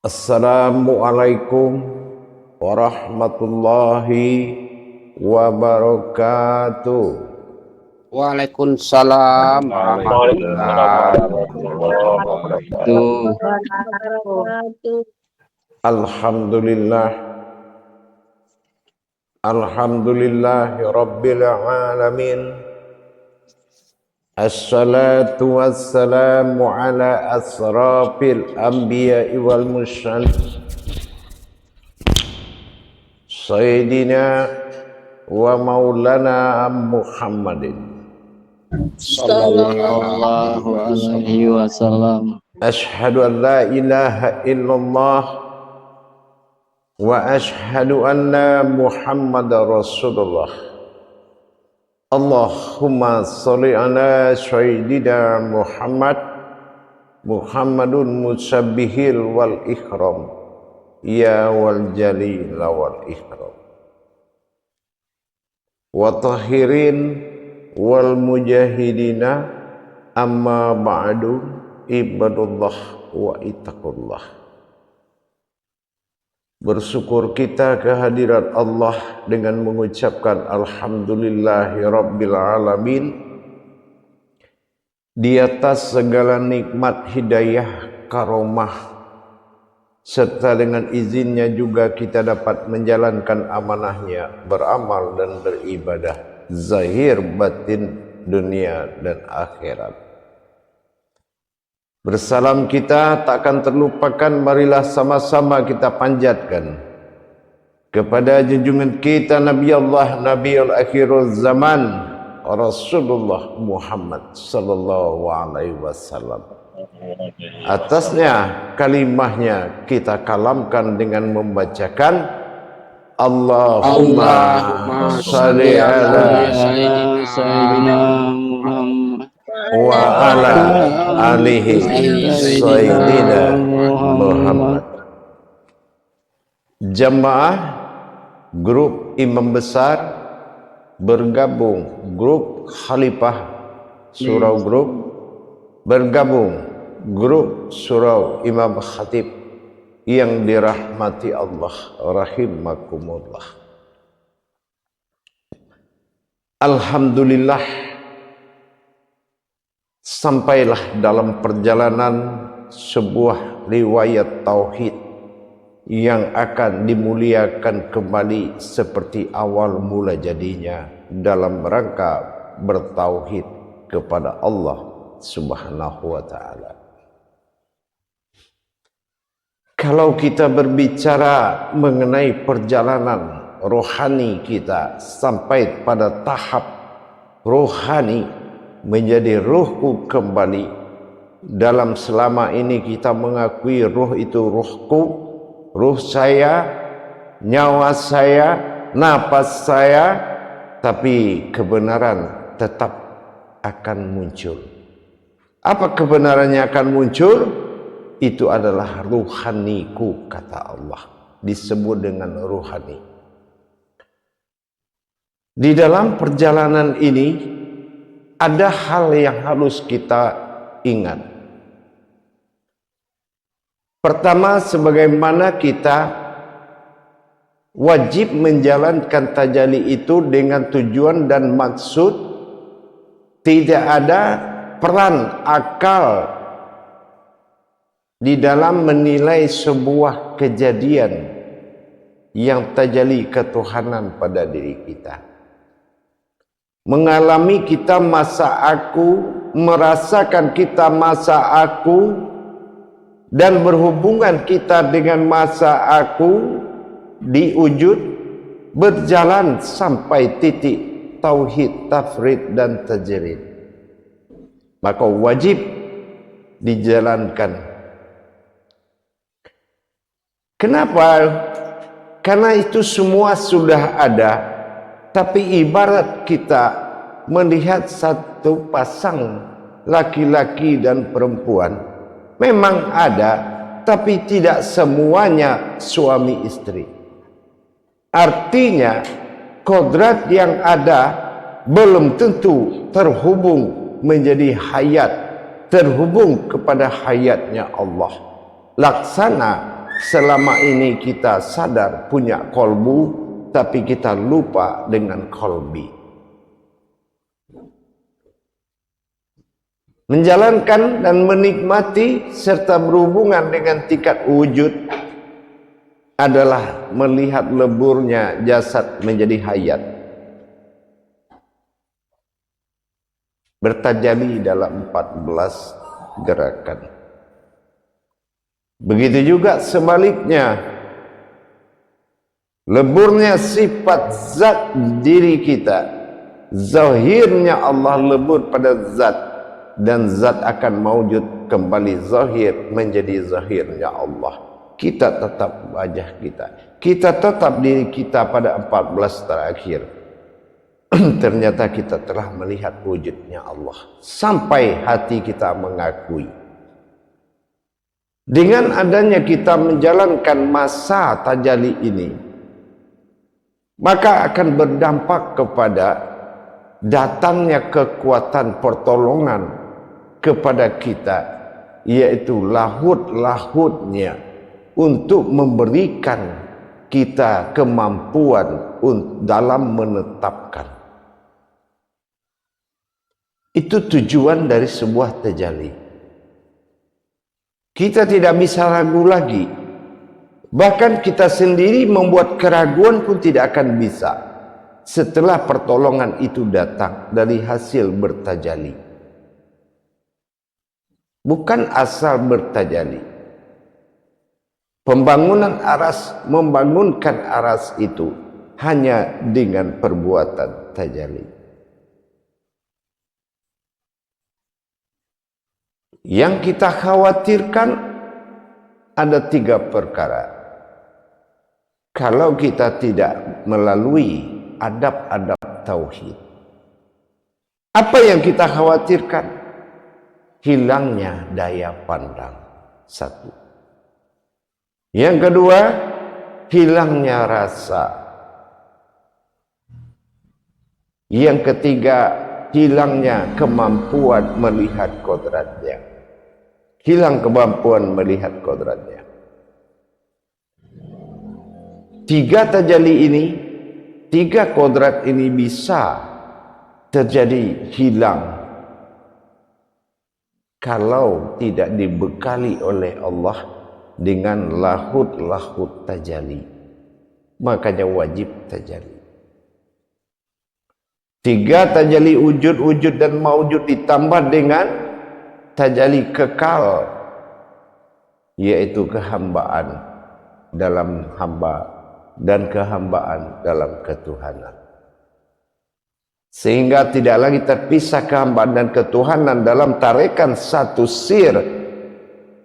Assalamualaikum warahmatullahi wabarakatuh. Waalaikumsalam warahmatullahi wabarakatuh. Alhamdulillah, alhamdulillahi rabbil alamin. Assalatu wassalamu ala asrafil anbiya'i wal mursalin Sayyidina wa maulana Muhammadin Sallallahu alaihi wasallam. Ashhadu an la ilaha illallah wa ashhadu anna Muhammadar Rasulullah. Allahumma sholli ala sayyidina Muhammadun musabbihil wal ikram ya wal jalil wal ikram wa tahirin wal mujahidina amma ba'du ibadullah wa ittaqullah. Bersyukur kita kehadirat Allah dengan mengucapkan alhamdulillahi rabbil alamin di atas segala nikmat hidayah karomah, serta dengan izinnya juga kita dapat menjalankan amanahnya, beramal dan beribadah zahir batin dunia dan akhirat. Bersalam kita takkan terlupakan, marilah sama-sama kita panjatkan kepada junjungan kita Nabi Allah, Nabiul Akhirul Zaman, Rasulullah Muhammad sallallahu alaihi wasallam. Atasnya kalimahnya kita kalamkan dengan membacakan Allahumma shalli ala Sayyidina Muhammad wa ala alihi sayyidina Muhammad. Jamaah grup imam besar bergabung, grup khalifah surau grup bergabung, grup surau imam khatib yang dirahmati Allah rahimakumullah. Alhamdulillah, sampailah dalam perjalanan sebuah riwayat tauhid yang akan dimuliakan kembali seperti awal mula jadinya dalam rangka bertauhid kepada Allah Subhanahu wa ta'ala. Kalau kita berbicara mengenai perjalanan rohani kita sampai pada tahap rohani menjadi ruhku kembali, dalam selama ini kita mengakui ruh itu ruhku, ruh saya, nyawa saya, napas saya, tapi kebenaran tetap akan muncul. Apa kebenarannya akan muncul? Itu adalah ruhaniku, kata Allah, disebut dengan ruhani. Di dalam perjalanan ini ada hal yang harus kita ingat. Pertama, sebagaimana kita wajib menjalankan tajalli itu dengan tujuan dan maksud, tidak ada peran akal di dalam menilai sebuah kejadian yang tajalli ketuhanan pada diri kita. Mengalami kita masa aku, merasakan kita masa aku, dan berhubungan kita dengan masa aku diwujud berjalan sampai titik tauhid, tafrid dan tajrid, maka wajib dijalankan. Kenapa? Karena itu semua sudah ada. Tapi ibarat kita melihat satu pasang laki-laki dan perempuan, memang ada, tapi tidak semuanya suami istri. Artinya kodrat yang ada belum tentu terhubung menjadi hayat, terhubung kepada hayatnya Allah. Laksana selama ini kita sadar punya kolbu, tapi kita lupa dengan kolbi. Menjalankan dan menikmati serta berhubungan dengan tingkat wujud adalah melihat leburnya jasad menjadi hayat, bertajalli dalam 14 gerakan. Begitu juga sebaliknya, leburnya sifat zat diri kita, zahirnya Allah lebur pada zat, dan zat akan mewujud kembali zahir menjadi zahirnya Allah. Kita tetap wajah kita tetap diri kita pada 14 terakhir. Ternyata kita telah melihat wujudnya Allah sampai hati kita mengakui. Dengan adanya kita menjalankan masa tajalli ini, maka akan berdampak kepada datangnya kekuatan pertolongan kepada kita, yaitu lahut-lahutnya untuk memberikan kita kemampuan dalam menetapkan. Itu tujuan dari sebuah tajalli. Kita tidak bisa ragu lagi. Bahkan kita sendiri membuat keraguan pun tidak akan bisa setelah pertolongan itu datang dari hasil bertajalli. Bukan asal bertajalli. Pembangunan aras, membangunkan aras itu hanya dengan perbuatan tajalli. Yang kita khawatirkan ada 3 perkara. Kalau kita tidak melalui adab-adab tauhid, apa yang kita khawatirkan? Hilangnya daya pandang. 1. Yang kedua, hilangnya rasa. Yang ketiga, hilangnya kemampuan melihat kodratnya. Hilang kemampuan melihat kodratnya. 3 tajalli ini, 3 kodrat ini bisa terjadi hilang kalau tidak dibekali oleh Allah dengan lahut-lahut tajalli. Makanya wajib tajalli. 3 tajalli wujud dan maujud ditambah dengan tajalli kekal, yaitu kehambaan dalam hamba dan kehambaan dalam ketuhanan. Sehingga tidak lagi terpisah kehambaan dan ketuhanan dalam tarikan satu sir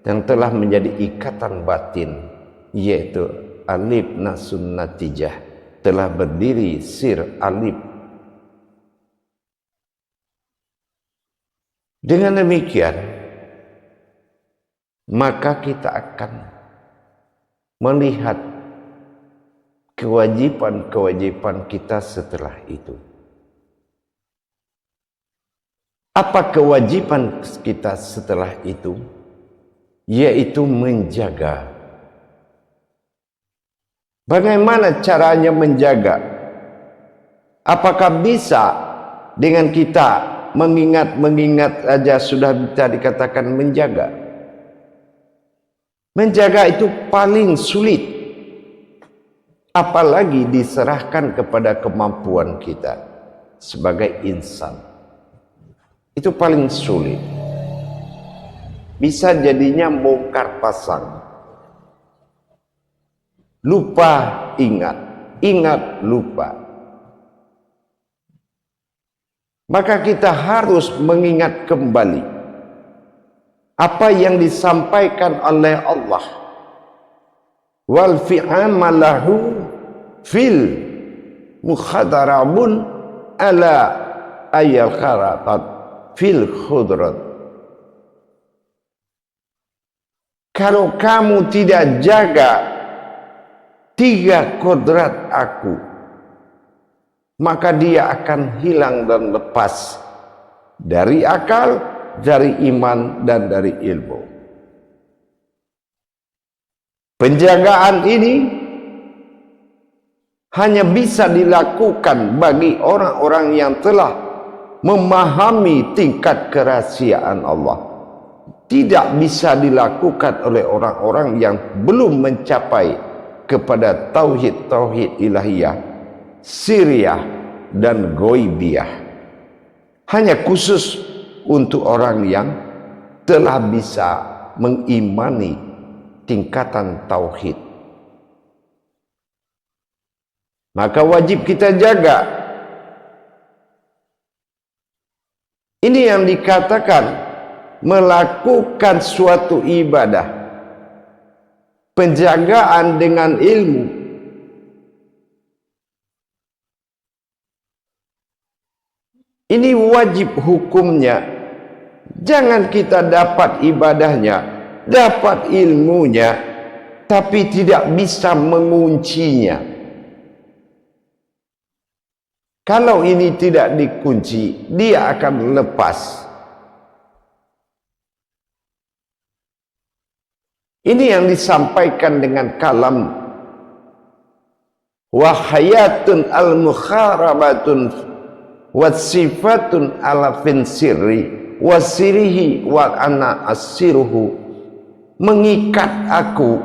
yang telah menjadi ikatan batin, yaitu alif nasun natijah, telah berdiri sir alif. Dengan demikian, maka kita akan melihat kewajiban-kewajiban kita setelah itu. Apa kewajiban kita setelah itu? Yaitu menjaga. Bagaimana caranya menjaga? Apakah bisa dengan kita mengingat saja sudah bisa dikatakan menjaga? Menjaga itu paling sulit, apalagi diserahkan kepada kemampuan kita sebagai insan. Itu paling sulit. Bisa jadinya bongkar pasang. Lupa ingat, ingat lupa. Maka kita harus mengingat kembali apa yang disampaikan oleh Allah. Wal fi'amalahu fil mukhadaramun ala ayal kharatat fil khudrat. Kalau kamu tidak jaga 3 kodrat aku, maka dia akan hilang dan lepas dari akal, dari iman, dan dari ilmu. Penjagaan ini hanya bisa dilakukan bagi orang-orang yang telah memahami tingkat kerahasiaan Allah. Tidak bisa dilakukan oleh orang-orang yang belum mencapai kepada tauhid ilahiyah, siriyah dan ghaibiyah. Hanya khusus untuk orang yang telah bisa mengimani tingkatan tauhid. Maka wajib kita jaga. Ini yang dikatakan melakukan suatu ibadah, penjagaan dengan ilmu. Ini wajib hukumnya. Jangan kita dapat ibadahnya, dapat ilmunya, tapi tidak bisa menguncinya. Kalau ini tidak dikunci, dia akan lepas. Ini yang disampaikan dengan kalam wa hayatun al-mukharabatun wa sifatun ala fin sirri wa sirihi wa ana asiruhu. Mengikat aku,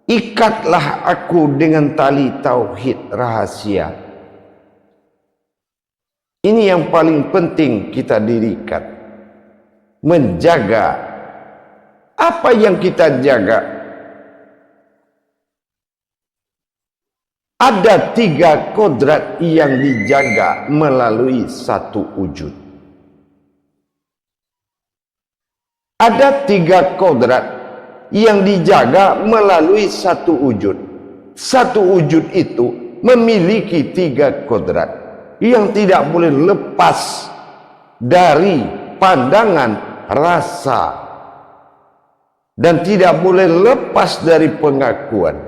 ikatlah aku dengan tali tauhid rahasia. Ini yang paling penting kita dirikan. Menjaga. Apa yang kita jaga? Ada 3 kodrat yang dijaga melalui satu wujud. Ada 3 kodrat yang dijaga melalui satu wujud. Satu wujud itu memiliki 3 kodrat yang tidak boleh lepas dari pandangan, rasa, dan tidak boleh lepas dari pengakuan.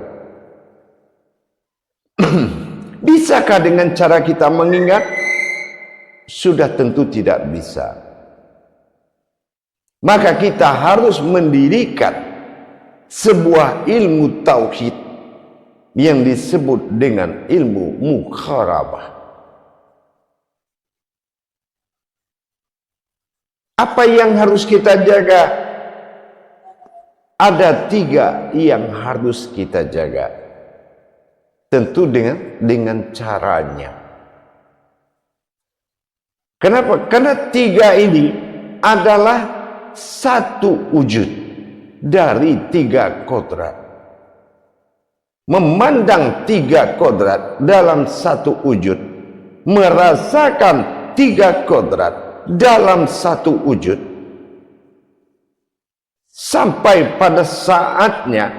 Bisakah dengan cara kita mengingat? Sudah tentu tidak bisa. Maka kita harus mendirikan sebuah ilmu tauhid yang disebut dengan ilmu mukharabah. Apa yang harus kita jaga? Ada 3 yang harus kita jaga. Tentu dengan caranya. Kenapa? Karena 3 ini adalah satu wujud dari 3 kodrat. Memandang 3 kodrat dalam satu wujud, merasakan 3 kodrat dalam satu wujud, sampai pada saatnya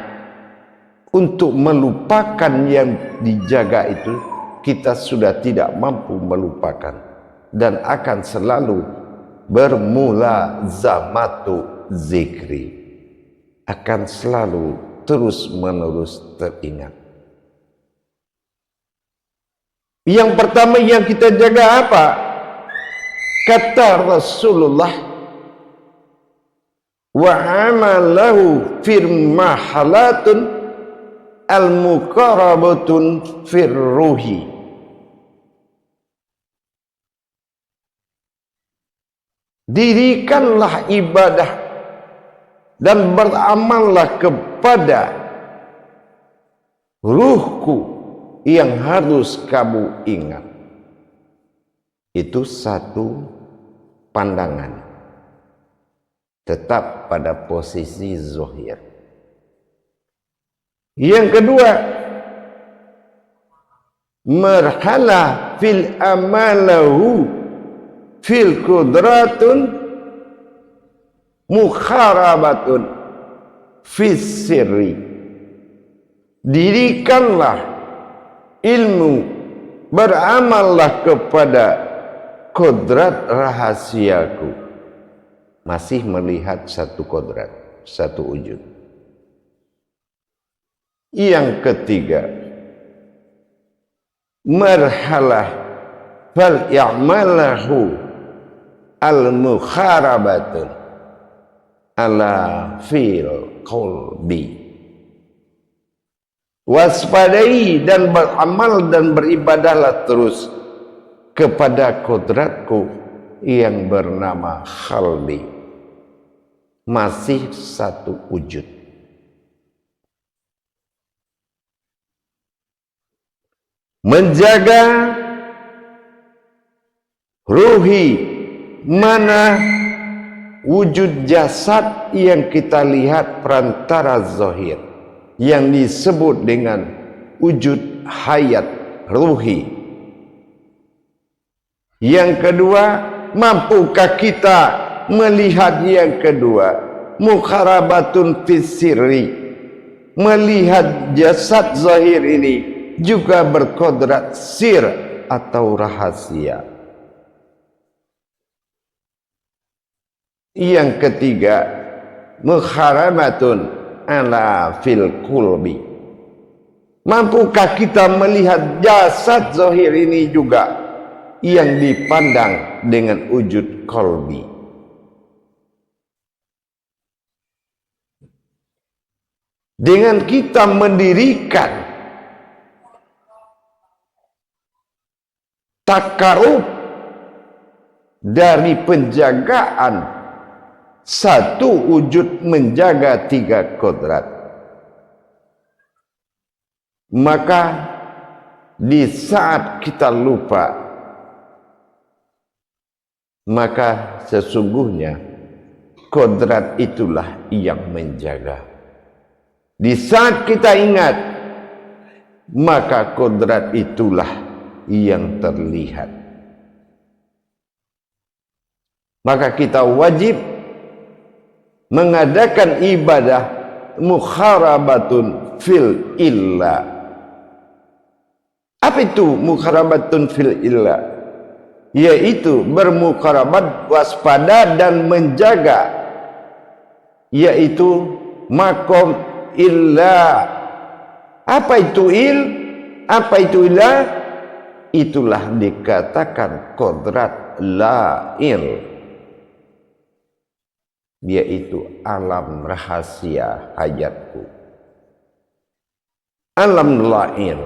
untuk melupakan yang dijaga itu, kita sudah tidak mampu melupakan dan akan selalu bermula zamatu zikri, akan selalu terus menerus teringat. Yang pertama yang kita jaga apa? Kata Rasulullah, wa amalahu firmahalatun al-muqarabatun firruhi. Dirikanlah ibadah dan beramallah kepada ruhku yang harus kamu ingat. Itu satu pandangan, tetap pada posisi zahir. Yang kedua, marhala fil amalahu fil qudratun mukharabatun fis sirri. Dirikanlah ilmu, beramallah kepada kodrat rahasiaku. Masih melihat satu kodrat, satu wujud. Yang ketiga, marhalah fal i'malahu al-mukharabatun ala fil qalbi. waspadai dan beramal dan beribadahlah terus kepada kodratku yang bernama khalbi, masih satu wujud. Menjaga ruhi, mana wujud jasad yang kita lihat perantara zahir, yang disebut dengan wujud hayat ruhi. Yang kedua, mampukah kita melihat yang kedua, mukharabatun fisiri, melihat jasad zahir ini juga berkodrat sir atau rahasia. Yang ketiga, mukharamatun ala fil qulbi, mampukah kita melihat jasad zahir ini juga yang dipandang dengan wujud qalbi. Dengan kita mendirikan takarub dari penjagaan satu wujud menjaga tiga kodrat, maka di saat kita lupa, maka sesungguhnya kodrat itulah yang menjaga. Di saat kita ingat, maka kodrat itulah yang terlihat. Maka kita wajib mengadakan ibadah mukharabatun fil illa. Apa itu mukharabatun fil illa? Yaitu bermukharabat, waspada dan menjaga, yaitu makom illa. Apa itu il? Apa itu illa? Itulah dikatakan kodrat la'il, yaitu alam rahasia hayatku, alam la'il.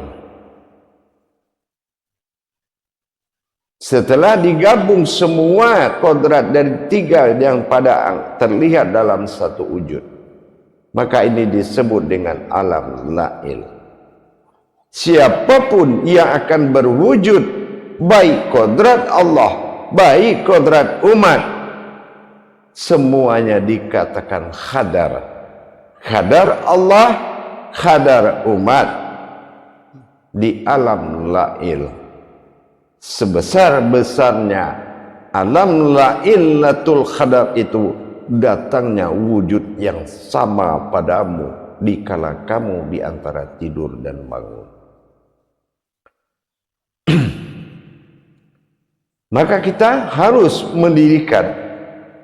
Setelah digabung semua kodrat dari tiga yang pada terlihat dalam satu wujud, maka ini disebut dengan alam la'il. Siapapun yang akan berwujud, baik kodrat Allah, baik kodrat umat, semuanya dikatakan khadar. Khadar Allah, khadar umat di alam la'il. Sebesar-besarnya alam la'ilatul khadar itu, datangnya wujud yang sama padamu dikala kamu di antara tidur dan bangun. Maka kita harus mendirikan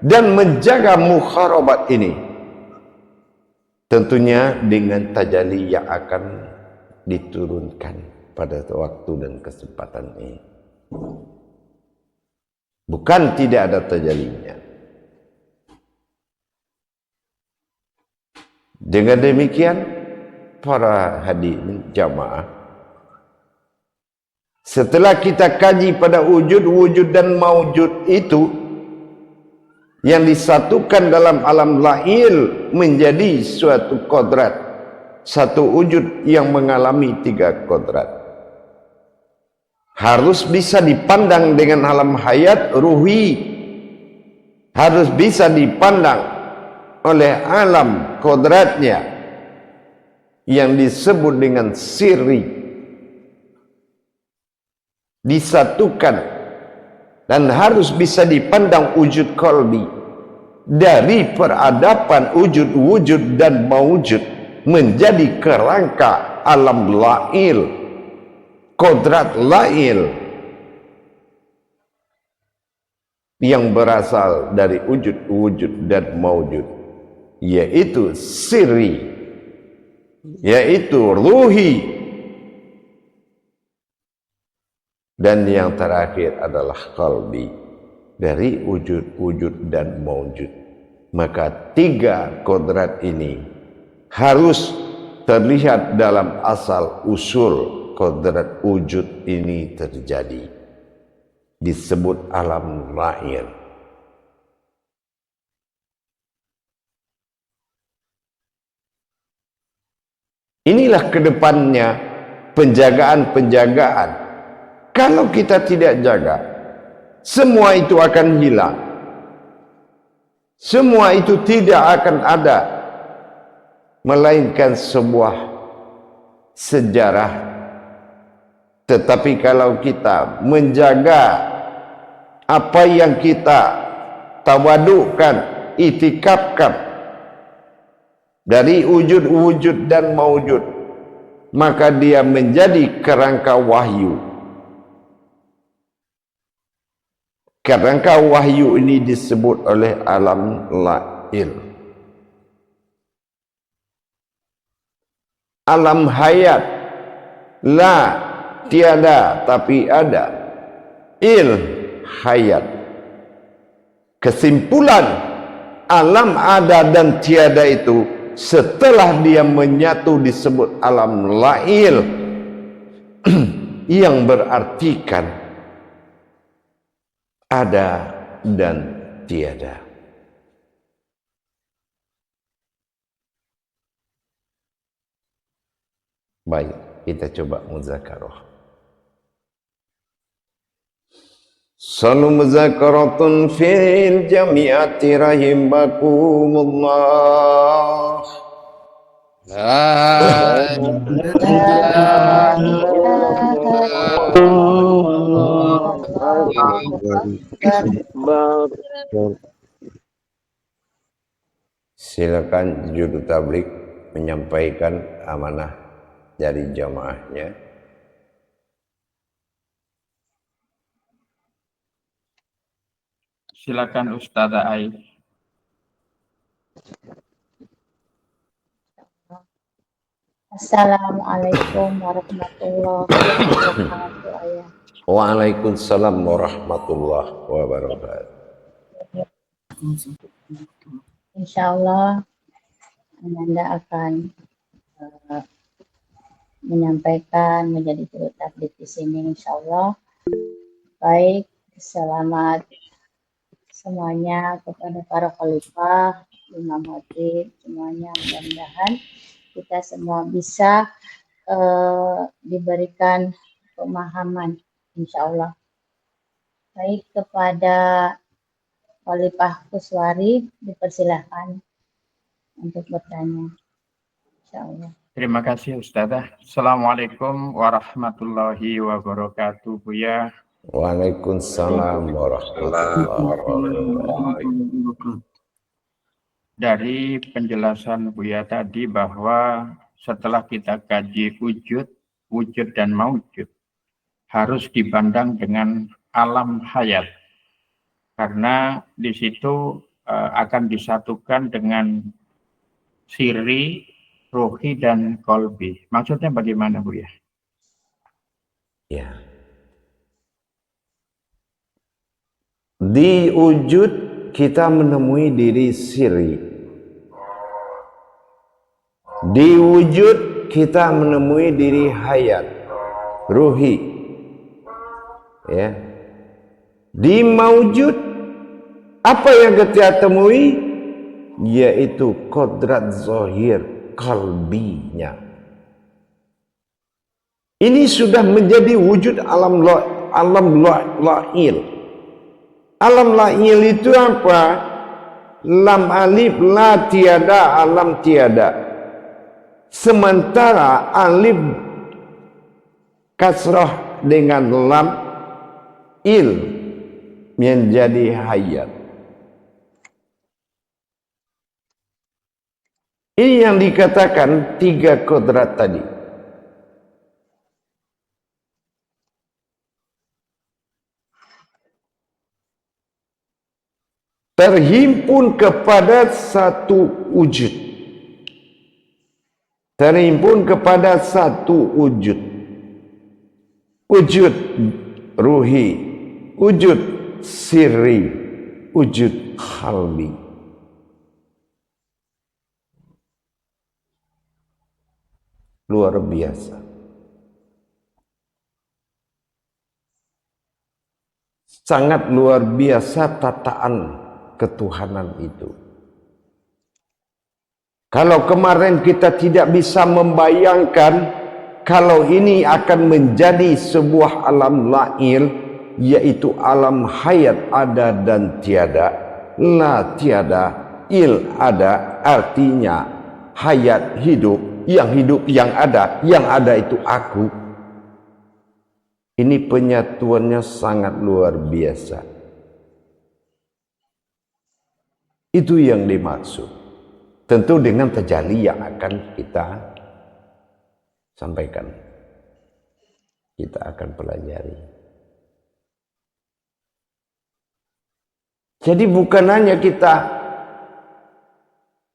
dan menjaga mukharabat ini, tentunya dengan tajalli yang akan diturunkan pada waktu dan kesempatan ini. Bukan tidak ada tajallinya. Dengan demikian, para hadirin jamaah, setelah kita kaji pada wujud-wujud dan maujud itu yang disatukan dalam alam lahir menjadi suatu kodrat, satu wujud yang mengalami tiga kodrat, harus bisa dipandang dengan alam hayat ruhi, harus bisa dipandang oleh alam kodratnya yang disebut dengan sirri, disatukan, dan harus bisa dipandang wujud qalbi dari peradaban wujud-wujud dan mawujud menjadi kerangka alam la'il, kodrat la'il yang berasal dari wujud-wujud dan mawujud, yaitu sirri, yaitu ruhi, dan yang terakhir adalah qalbi, dari wujud-wujud dan mawujud. Maka tiga kodrat ini harus terlihat dalam asal usul kodrat wujud ini terjadi, disebut alam lahir. Inilah kedepannya penjagaan-penjagaan. Kalau kita tidak jaga, semua itu akan hilang. Semua itu tidak akan ada, melainkan sebuah sejarah. Tetapi kalau kita menjaga apa yang kita tawadukkan, itikafkan dari wujud-wujud dan maujud, maka dia menjadi kerangka wahyu. Kerangka wahyu ini disebut oleh alam lahir. Alam hayat, la tiada tapi ada, hayat. Kesimpulan alam ada dan tiada itu setelah dia menyatu disebut alam lahir yang berartikan ada dan tiada. Baik, kita coba muzakarah. Salu muzakaratun fil jami'ati rahimakumullah. Silakan juru tablik menyampaikan amanah dari jamaahnya. Silakan Ustazah Ai. Assalamualaikum warahmatullahi wabarakatuh. Ayah. Waalaikumsalam warahmatullahi wabarakatuh. Insya Allah Anda akan menyampaikan menjadi juru tablik di sini, insya Allah. Baik, selamat semuanya kepada para khalifah, imam khatib, semuanya, mudah-mudahan kita semua bisa diberikan pemahaman, insya Allah. Baik, kepada Khalifah Kuswari dipersilahkan untuk bertanya, insya Allah. Terima kasih Ustazah. Assalamualaikum warahmatullahi wabarakatuh, Buya. Waalaikumsalam warahmatullahi wabarakatuh. Dari penjelasan Buya tadi bahwa setelah kita kaji wujud dan maujud, harus dipandang dengan alam hayat. Karena di situ akan disatukan dengan siri, ruhi, dan kolbi. Maksudnya bagaimana, Buya? Ya. Di wujud kita menemui diri siri. Di wujud kita menemui diri hayat, ruhi. Ya. Di maujud apa yang kita temui? Yaitu kodrat zahir kalbinya. Ini sudah menjadi wujud alam lahir. Alam lahir itu apa? Lam alif la tiada, alam tiada. Sementara alif kasrah dengan lam menjadi hayat. Ini yang dikatakan tiga kodrat tadi. Terhimpun kepada satu wujud. Terhimpun kepada satu wujud. Wujud ruhi, wujud sirri, wujud qalbi. luar biasa. Sangat luar biasa tataan ketuhanan itu. Kalau kemarin kita tidak bisa membayangkan kalau ini akan menjadi sebuah alam lail, yaitu alam hayat ada dan tiada, la tiada, il ada, artinya hayat hidup yang ada itu aku. Ini penyatuannya sangat luar biasa. Itu yang dimaksud. Tentu dengan tajalli yang akan kita sampaikan. Kita akan pelajari. Jadi bukan hanya kita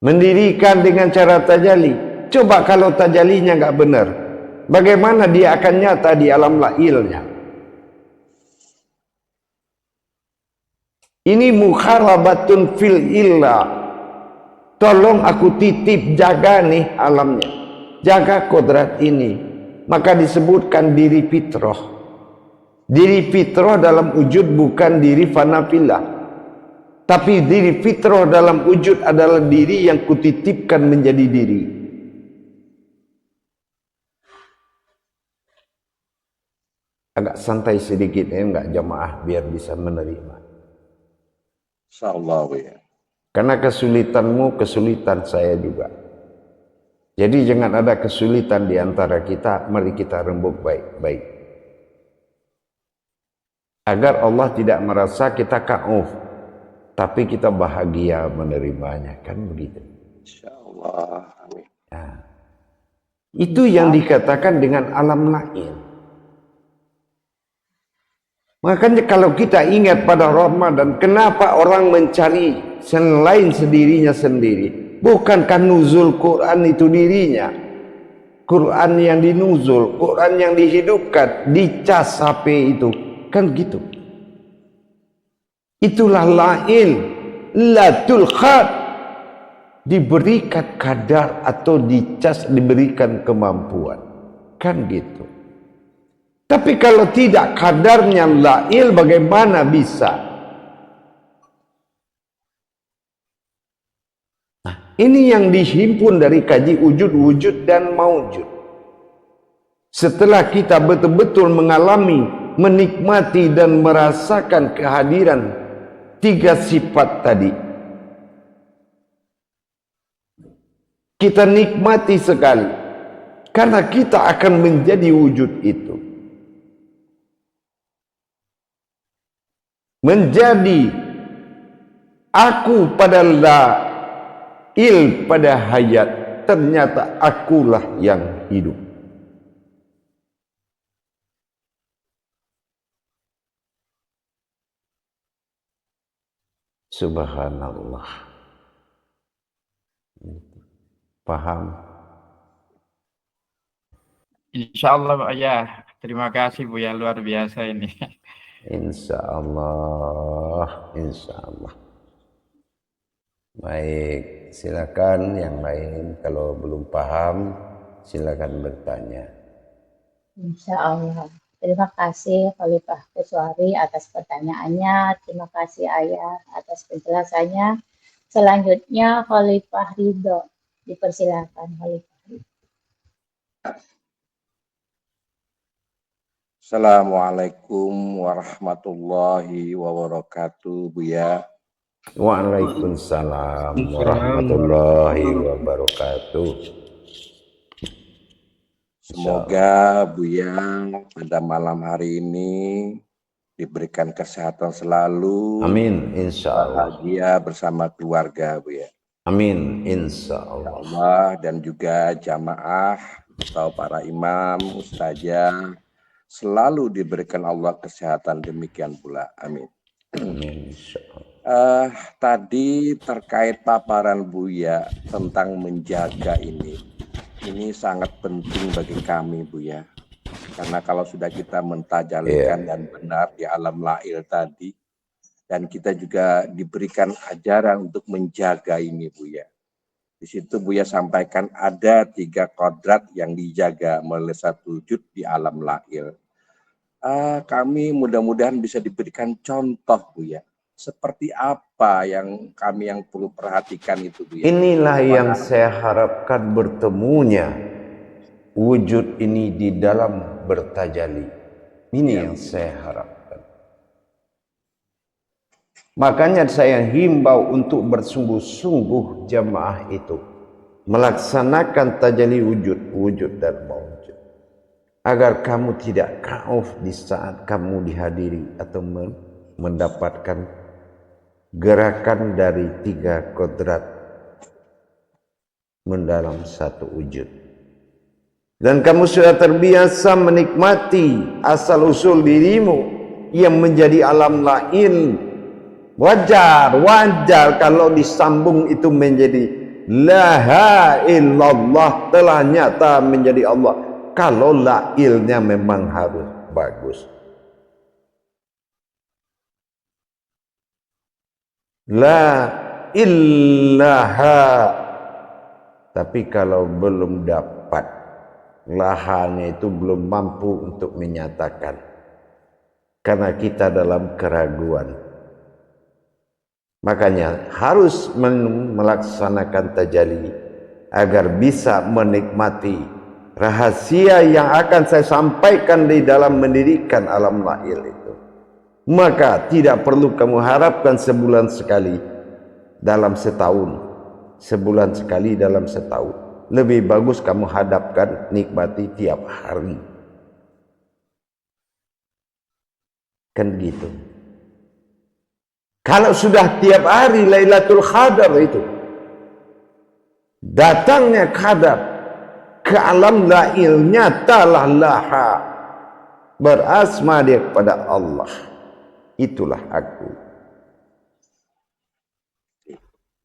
mendirikan dengan cara tajalli. Coba kalau tajallinya nggak benar, bagaimana dia akan nyata di alam lailnya? Ini mukharabatun fil illah. Tolong aku titip jaga nih alamnya, jaga kodrat ini. Maka disebutkan diri fitrah. Diri fitrah dalam wujud bukan diri fanafillah, tapi diri fitrah dalam wujud adalah diri yang kutitipkan menjadi diri. Agak santai sedikit ya, enggak jamaah biar bisa menerima. Insyaallah ya. Karena kesulitanmu kesulitan saya juga. Jadi jangan ada kesulitan di antara kita, mari kita rembuk baik-baik. Agar Allah tidak merasa kita ka'uf, tapi kita bahagia menerimanya, kan begitu. Insyaallah, amin. Nah, itu yang dikatakan dengan alam lain. Makanya kalau kita ingat pada Ramadan, kenapa orang mencari selain dirinya sendiri? Bukankah nuzul Quran itu dirinya? Quran yang dinuzul, Quran yang dihidupkan, dicas HP itu, kan gitu. Itulah lain, latul khad, diberikan kadar atau dicas, diberikan kemampuan, kan gitu. Tapi kalau tidak kadarnya lail, bagaimana bisa? Nah, ini yang dihimpun dari kaji wujud dan maujud. Setelah kita betul-betul mengalami, menikmati dan merasakan kehadiran tiga sifat tadi, kita nikmati sekali, karena kita akan menjadi wujud itu. Menjadi aku pada lail, pada hayat, ternyata akulah yang hidup. Subhanallah. Paham? Insyaallah Pak ya. Terima kasih Bu ya, luar biasa ini. Insya Allah, insya Allah. Baik, silakan yang lain kalau belum paham silakan bertanya. Insya Allah. Terima kasih Khalifah Kuswari atas pertanyaannya. Terima kasih Ayah atas penjelasannya. Selanjutnya Khalifah Ridho. Dipersilakan Khalifah Ridho. Assalamualaikum warahmatullahi wabarakatuh, Buya. Waalaikumsalam warahmatullahi wabarakatuh. Semoga Buya pada malam hari ini diberikan kesehatan selalu. Amin, insya Allah. Bahagia bersama keluarga, Buya. Amin, insya Allah. Allah dan juga jamaah atau para imam, ustazah selalu diberikan Allah kesehatan, demikian pula. Amin. Amin, insya Allah. Tadi terkait paparan Buya tentang menjaga ini sangat penting bagi kami Buya. Karena kalau sudah kita mentajalikan dan benar di alam lail tadi, dan kita juga diberikan ajaran untuk menjaga ini Buya. Di situ Buya sampaikan ada 3 kodrat yang dijaga melalui satu wujud di alam lahir. Kami mudah-mudahan bisa diberikan contoh Buya. Seperti apa yang kami yang perlu perhatikan itu Buya. Inilah yang saya harapkan bertemunya wujud ini di dalam bertajalli. Ini yang saya harapkan. Makanya saya himbau untuk bersungguh-sungguh jamaah itu melaksanakan tajalli wujud dan maujud, agar kamu tidak khauf di saat kamu dihadiri atau mendapatkan gerakan dari 3 kodrat mendalam satu wujud. Dan kamu sudah terbiasa menikmati asal-usul dirimu yang menjadi alam lahir. Wajar kalau disambung itu menjadi la illallah, telah nyata menjadi Allah. Kalau la ilnya memang harus bagus. La illaha. Tapi kalau belum dapat, lahanya itu belum mampu untuk menyatakan. Karena kita dalam keraguan. Makanya harus melaksanakan tajalli agar bisa menikmati rahasia yang akan saya sampaikan di dalam mendirikan alam lahir itu. Maka tidak perlu kamu harapkan sebulan sekali dalam setahun, sebulan sekali dalam setahun. Lebih bagus kamu hadapkan, nikmati tiap hari. Kan gitu. Kalau sudah tiap hari Lailatul Qadar itu, datangnya qadar ke alam lahir, nyatalah laha, berasma dia kepada Allah, itulah aku.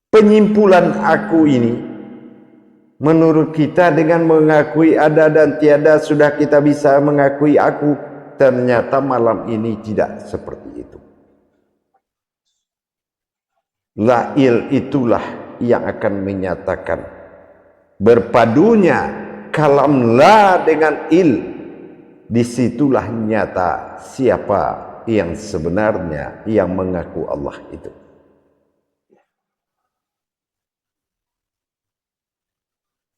Penyimpulan aku ini, menurut kita dengan mengakui ada dan tiada, sudah kita bisa mengakui aku. Ternyata malam ini tidak seperti itu. La'il itulah yang akan menyatakan berpadunya kalam la dengan il. Disitulah nyata siapa yang sebenarnya yang mengaku Allah itu.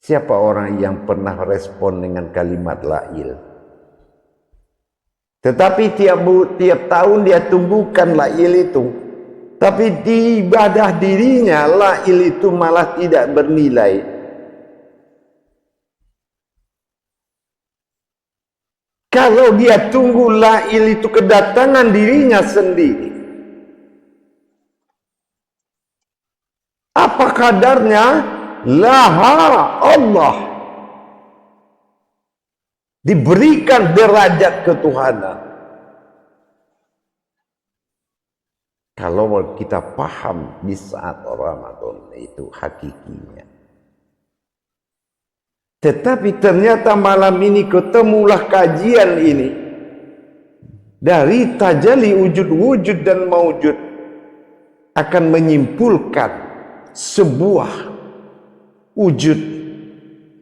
Siapa orang yang pernah respon dengan kalimat la'il? Tetapi tiap tahun dia tumbuhkan la'il itu. Tapi di ibadah dirinya la'il itu malah tidak bernilai. Kalau dia tunggu la'il itu kedatangan dirinya sendiri, apa kadarnya? Laha Allah, diberikan derajat ketuhanan. Kalau kita paham di saat Ramadan itu hakikinya. Tetapi ternyata malam ini ketemulah kajian ini. Dari tajalli wujud-wujud dan maujud akan menyimpulkan sebuah wujud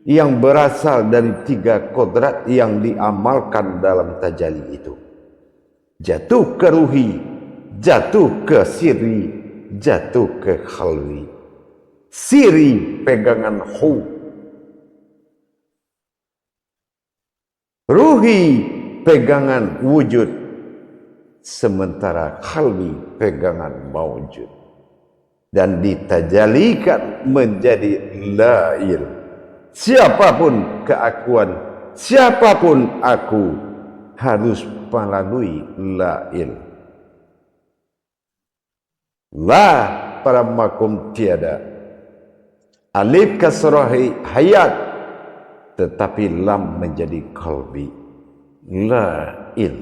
yang berasal dari 3 kodrat yang diamalkan dalam tajalli itu. Jatuh ke ruhi, jatuh ke siri, jatuh ke khalwi. Siri pegangan hu, ruhi pegangan wujud, sementara khalwi pegangan maujud. Dan ditajalikan menjadi la'il. Siapapun keakuan, siapapun aku harus melalui la'il. La pada makum tiada, alif kasrahi hayat, tetapi lam menjadi qalbi. La'il,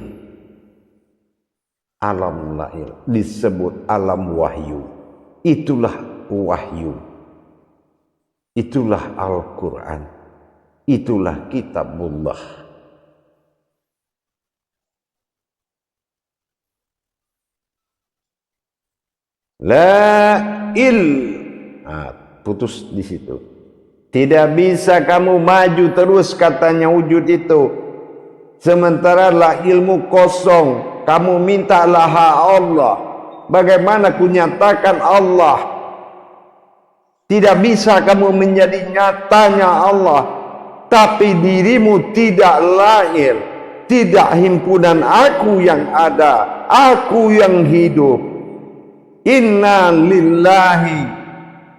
alam la'il disebut alam wahyu. Itulah wahyu, itulah Al-Quran, itulah kitabullah. La il, putus di situ. Tidak bisa kamu maju terus katanya wujud itu. Sementara lah ilmu kosong, kamu minta laha Allah. Bagaimana ku nyatakan Allah? Tidak bisa kamu menjadi nyatanya Allah, tapi dirimu tidak lahir, tidak himpunan aku yang ada, aku yang hidup. Inna lillahi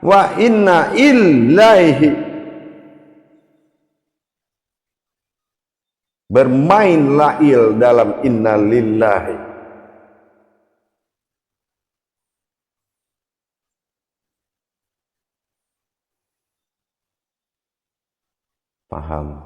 wa inna ilaihi. Bermain lail dalam inna lillahi. Paham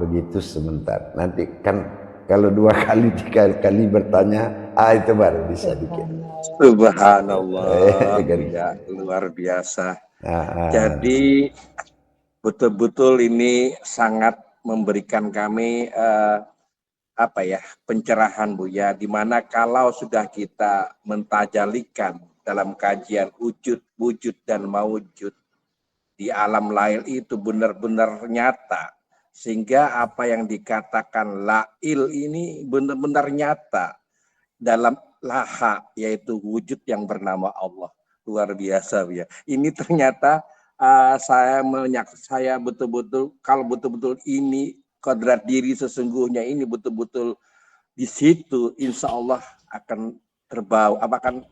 begitu sebentar. Nanti kan kalau 2 kali 3 kali bertanya, itu baru bisa dikit. Subhanallah, ya, luar biasa. Jadi betul-betul ini sangat memberikan kami pencerahan Buya, dimana kalau sudah kita mentajalikan dalam kajian wujud dan maujud di alam lail itu benar-benar nyata, sehingga apa yang dikatakan lail ini benar-benar nyata dalam laha, yaitu wujud yang bernama Allah. Luar biasa ya. Ini ternyata saya betul-betul, kalau betul-betul ini kodrat diri sesungguhnya ini betul-betul di situ, insya Allah akan terbawa, akan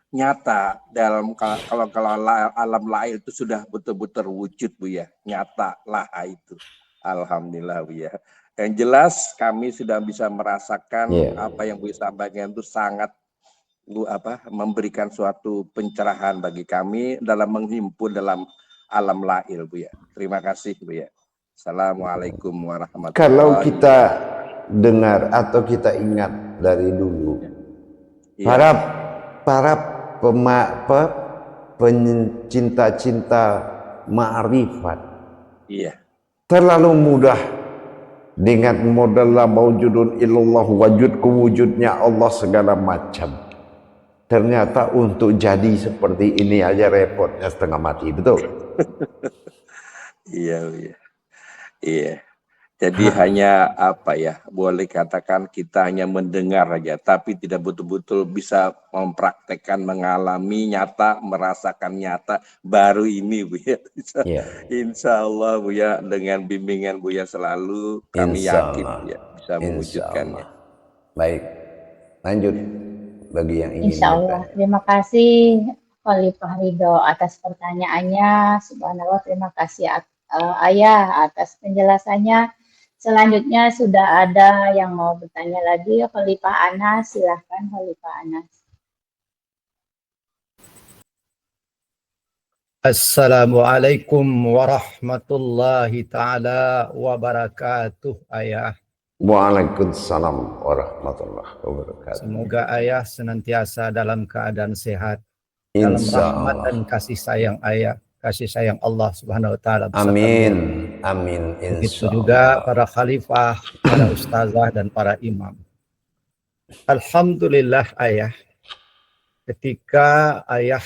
nyata dalam kalau alam lain itu sudah betul-betul wujud Bu ya, nyata laha itu. Alhamdulillah Bu ya. Yang jelas kami sudah bisa merasakan apa yang Bu sampaikan itu sangat memberikan suatu pencerahan bagi kami dalam menghimpun dalam alam lail Bu ya. Terima kasih Bu ya. Assalamualaikum warahmatullahi wabarakatuh. Kalau kita dengar atau kita ingat dari dulu, para pencinta-cinta ma'rifat terlalu mudah dengan modal la maujudun illallah, wujudnya Allah segala macam. Ternyata untuk jadi seperti ini aja repotnya setengah mati, betul? Iya. Jadi hanya boleh katakan kita hanya mendengar aja, tapi tidak betul-betul bisa mempraktekkan, mengalami nyata, merasakan nyata. Baru ini Bu ya. Insya Allah Bu ya, dengan bimbingan Bu ya selalu kami yakin Bu ya bisa mewujudkannya. Baik, lanjut bagi yang ingin. Insya Allah. Terima kasih Khalifah Ridho atas pertanyaannya. Subhanallah, terima kasih Ayah atas penjelasannya. Selanjutnya sudah ada yang mau bertanya lagi, Khalifah Anas, silahkan Khalifah Anas. Assalamualaikum warahmatullahi ta'ala wabarakatuh Ayah. Waalaikumsalam warahmatullahi wabarakatuh. Semoga Ayah senantiasa dalam keadaan sehat, dalam rahmat dan kasih sayang Ayah, kasih sayang Allah Subhanahu wa taala. Amin. Begitu juga para khalifah, para ustazah dan para imam. Alhamdulillah Ayah, ketika Ayah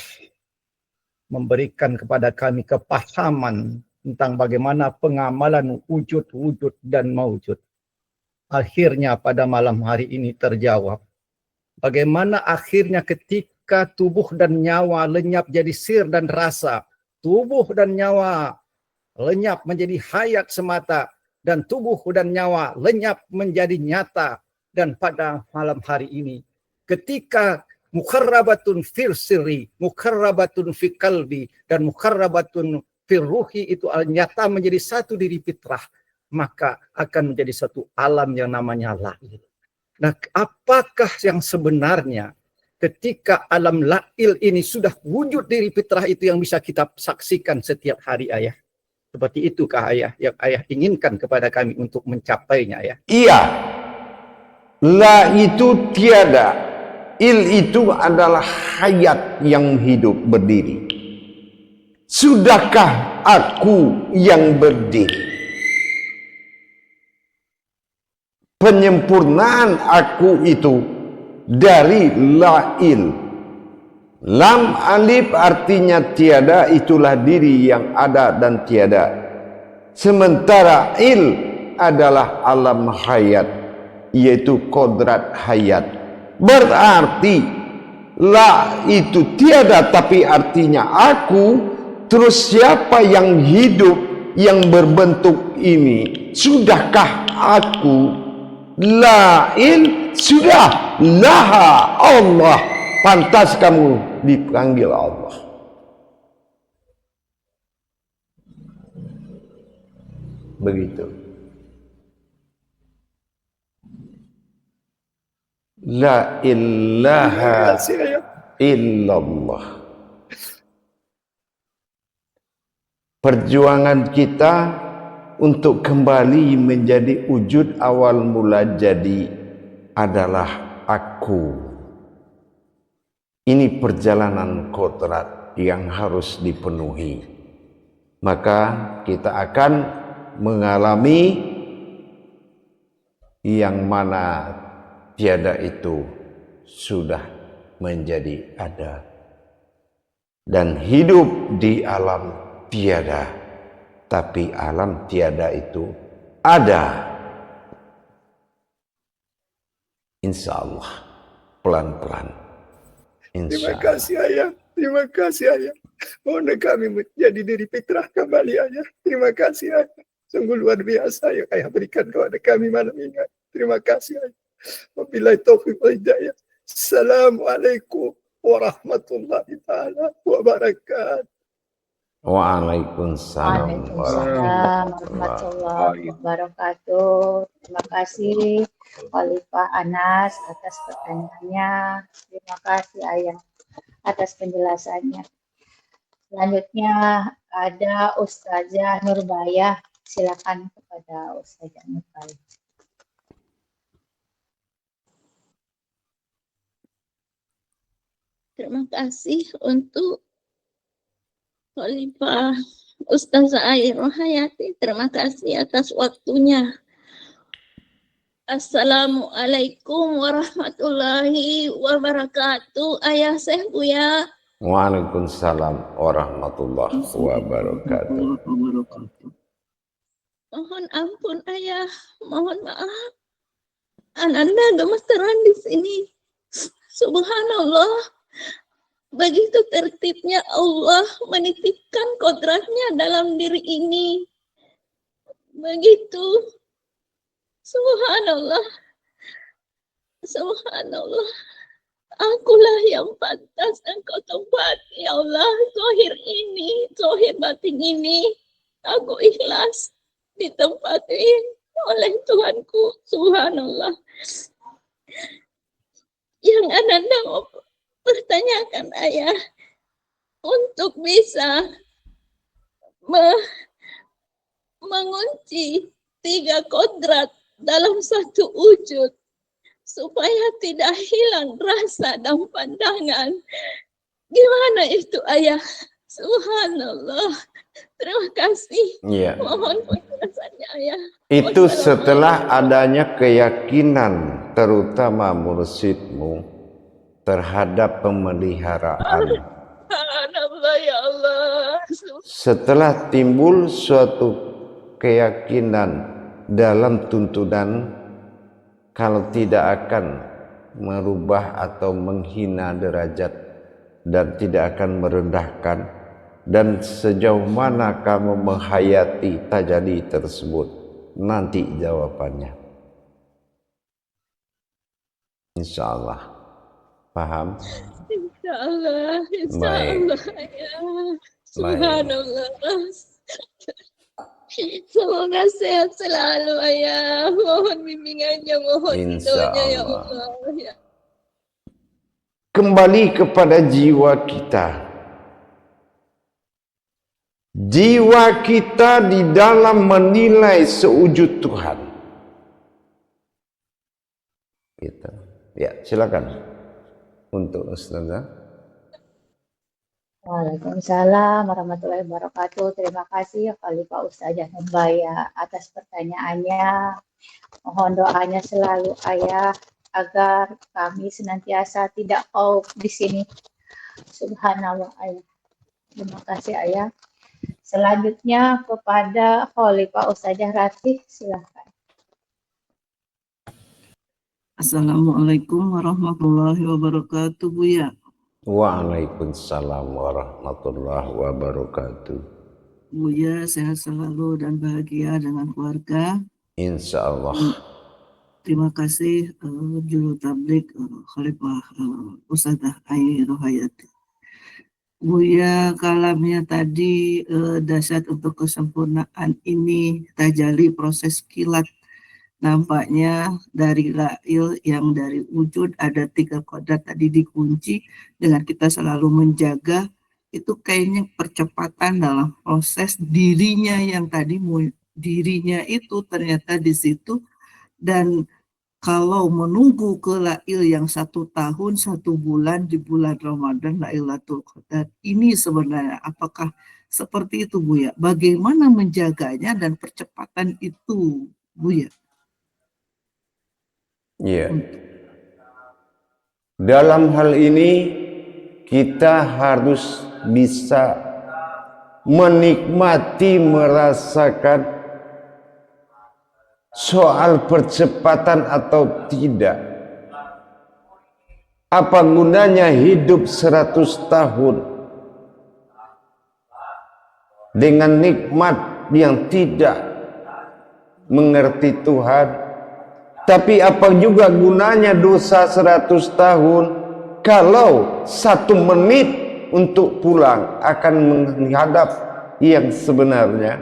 memberikan kepada kami kepahaman tentang bagaimana pengamalan wujud dan maujud, akhirnya pada malam hari ini terjawab. Bagaimana akhirnya ketika tubuh dan nyawa lenyap jadi sir dan rasa, tubuh dan nyawa lenyap menjadi hayat semata, dan tubuh dan nyawa lenyap menjadi nyata. Dan pada malam hari ini, ketika mukharrabatun fil sirri, mukharrabatun fi qalbi, dan mukharrabatun fil ruhi itu nyata menjadi satu diri fitrah, maka akan menjadi satu alam yang namanya lail. Nah, apakah yang sebenarnya ketika alam lail ini sudah wujud diri fitrah itu yang bisa kita saksikan setiap hari Ayah? Seperti itukah Ayah yang Ayah inginkan kepada kami untuk mencapainya Ayah? Iya. La itu tiada. Il itu adalah hayat yang hidup berdiri. Sudahkah aku yang berdiri? Penyempurnaan aku itu dari lail. Lam alif artinya tiada, itulah diri yang ada dan tiada. Sementara il adalah alam hayat, yaitu kodrat hayat. Berarti la itu tiada, tapi artinya aku. Terus siapa yang hidup, yang berbentuk ini? Sudahkah aku? La il, sudah. Laha Allah, pantas kamu dipanggil Allah. Begitu. La ilaha illallah. Perjuangan kita untuk kembali menjadi wujud awal mula jadi adalah aku. Ini perjalanan kodrat yang harus dipenuhi. Maka kita akan mengalami yang mana tiada itu sudah menjadi ada. Dan hidup di alam tiada, tapi alam tiada itu ada. Insya Allah, pelan-pelan. Terima kasih Ayah, terima kasih Ayah. Mohon kami menjadi diri fitrah kembali Ayah. Terima kasih Ayah. Sungguh luar biasa yang Ayah berikan kepada kami malam ini. Terima kasih Ayah. Wabillahi taufiq wal hidayah. Assalamualaikum warahmatullahi taala wabarakatuh. Waalaikumsalam warahmatullahi wabarakatuh. Terima kasih Khalifah Anas atas pertanyaannya. Terima kasih Ayah atas penjelasannya. Selanjutnya ada Ustazah Nurbaya. Silakan kepada Ustazah Nurbaya. Terima kasih untuk Khalifah Ustazah Airul Hayati. Terima kasih atas waktunya. Assalamualaikum warahmatullahi wabarakatuh. Ayah Syekh Buya. Waalaikumsalam warahmatullahi wabarakatuh. Mohon ampun Ayah, mohon maaf. Ananda gemeteran di sini. Subhanallah. Begitu tertibnya Allah menitipkan kodratnya dalam diri ini. Begitu. Subhanallah. Subhanallah. Akulah yang pantas engkau tempati, ya Allah. Zahir ini, zahir batin ini. Aku ikhlas ditempati oleh Tuhanku. Subhanallah. Yang Ananda pertanyakan Ayah, untuk bisa mengunci 3 kodrat dalam satu wujud supaya tidak hilang rasa dan pandangan. Gimana itu Ayah? Subhanallah. Terima kasih. Ya. Mohon penjelasannya Ayah. Itu setelah adanya keyakinan terutama mursyidmu terhadap pemeliharaan. Subhanallah ya Allah. Setelah timbul suatu keyakinan dalam tuntunan kalau tidak akan merubah atau menghina derajat dan tidak akan merendahkan, dan sejauh mana kamu menghayati tajalli tersebut, nanti jawabannya. Insya Allah. Paham? Insya Allah ya. Subhanallah. Semoga sehat selalu Ayah. Mohon bimbingannya, mohon doanya ya Allah. Ya. Kembali kepada jiwa kita. Jiwa kita di dalam menilai sewujud Tuhan. Gitu. Ya, silakan. Untuk Ustazah. Waalaikumsalam warahmatullahi wabarakatuh. Terima kasih Khalifah Ustazah Nurbaya atas pertanyaannya. Mohon doanya selalu Ayah agar kami senantiasa tidak out di sini Subhanallah ayah. Terima kasih ayah. Selanjutnya kepada Khalifah Ustazah Ratih, silakan. Assalamualaikum warahmatullahi wabarakatuh, Buya. Waalaikumsalam warahmatullahi wabarakatuh. Buya sehat selalu dan bahagia dengan keluarga. Insya Allah. Terima kasih juru tablik Khalifah Ustazah Ai Rohayati. Buya, kalamnya tadi dahsyat untuk kesempurnaan ini tajali proses kilat. Nampaknya dari la'il yang dari wujud ada 3 kodrat tadi dikunci dengan kita selalu menjaga, itu kayaknya percepatan dalam proses dirinya yang tadi dirinya itu ternyata di situ. Dan kalau menunggu ke la'il yang 1 tahun 1 bulan di bulan Ramadan Lailatul Qadar ini sebenarnya apakah seperti itu, Buya? Bagaimana menjaganya dan percepatan itu, Buya? Ya. Dalam hal ini kita harus bisa menikmati, merasakan soal percepatan atau tidak. Apa gunanya hidup 100 tahun dengan nikmat yang tidak mengerti Tuhan? Tapi apa juga gunanya dosa 100 tahun kalau 1 menit untuk pulang akan menghadap yang sebenarnya?